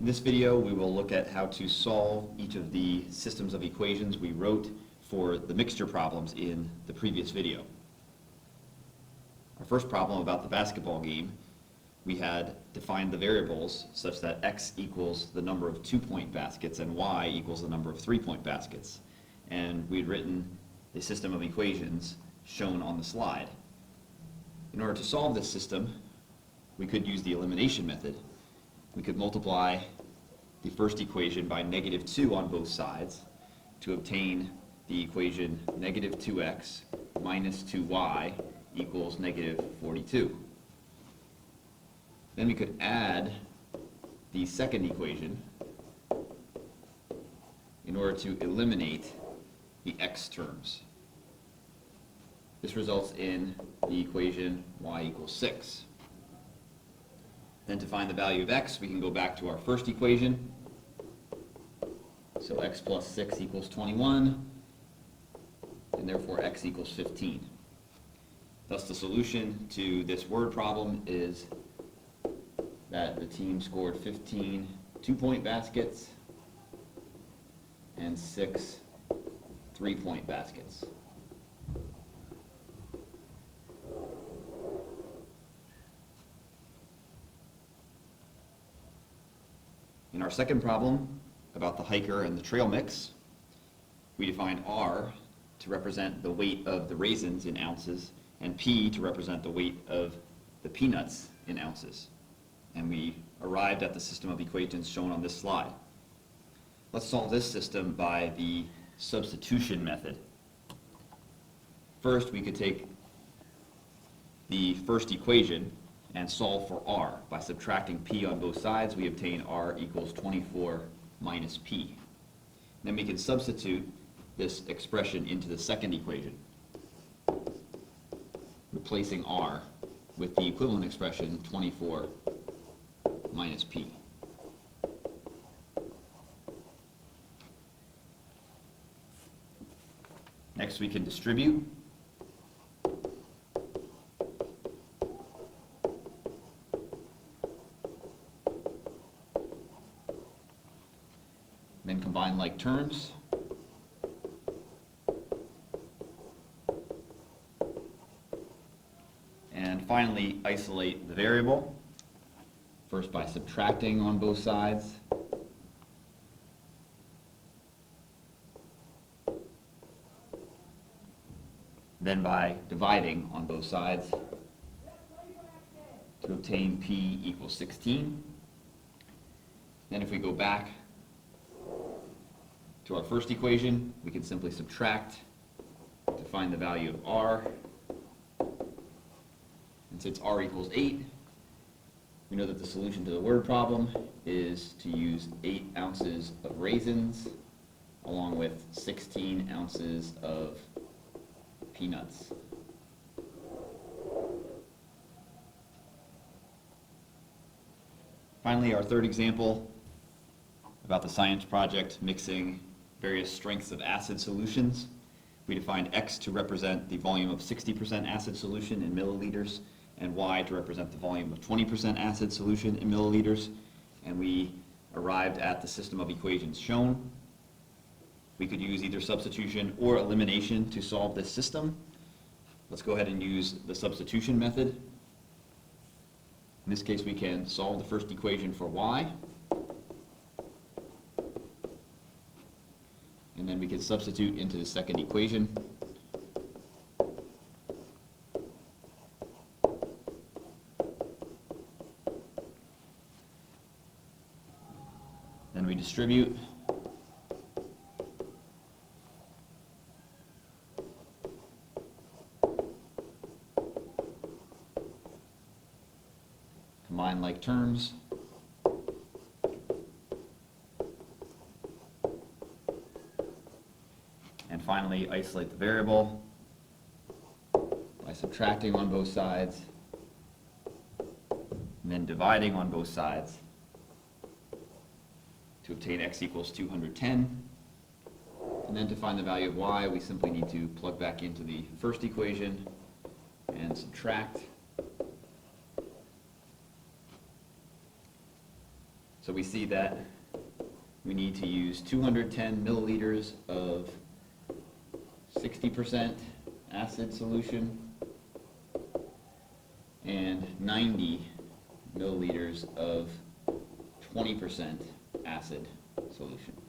In this video, we will look at how to solve each of the systems of equations we wrote for the mixture problems in the previous video. Our first problem about the basketball game, we had defined the variables such that x equals the number of 2-point baskets and y equals the number of 3-point baskets. And we had written the system of equations shown on the slide. In order to solve this system, we could use the elimination method. We could multiply the first equation by -2 on both sides to obtain the equation -2x minus 2y equals -42. Then we could add the second equation in order to eliminate the x terms. This results in the equation y equals 6. Then to find the value of x, we can go back to our first equation. So x plus 6 equals 21, and therefore x equals 15. Thus the solution to this word problem is that the team scored 15 2-point baskets and 6 3-point baskets. In our second problem about the hiker and the trail mix, we defined R to represent the weight of the raisins in ounces and P to represent the weight of the peanuts in ounces. And we arrived at the system of equations shown on this slide. Let's solve this system by the substitution method. First, we could take the first equation and solve for R. By subtracting P on both sides, we obtain R equals 24 minus P. Then we can substitute this expression into the second equation, replacing R with the equivalent expression 24 minus P. Next, we can distribute. Then combine like terms. And finally, isolate the variable. First by subtracting on both sides. Then by dividing on both sides to obtain P equals 16. Then if we go back to our first equation, we can simply subtract to find the value of R. And since R equals 8, we know that the solution to the word problem is to use 8 ounces of raisins along with 16 ounces of peanuts. Finally, our third example about the science project mixing various strengths of acid solutions. We defined X to represent the volume of 60% acid solution in milliliters and Y to represent the volume of 20% acid solution in milliliters, and we arrived at the system of equations shown. We could use either substitution or elimination to solve this system. Let's go ahead and use the substitution method. In this case, we can solve the first equation for Y. And then we can substitute into the second equation. Then we distribute. Combine like terms. And finally, isolate the variable by subtracting on both sides and then dividing on both sides to obtain x equals 210. And then to find the value of y, we simply need to plug back into the first equation and subtract. So we see that we need to use 210 milliliters of 60% acid solution and 90 milliliters of 20% acid solution.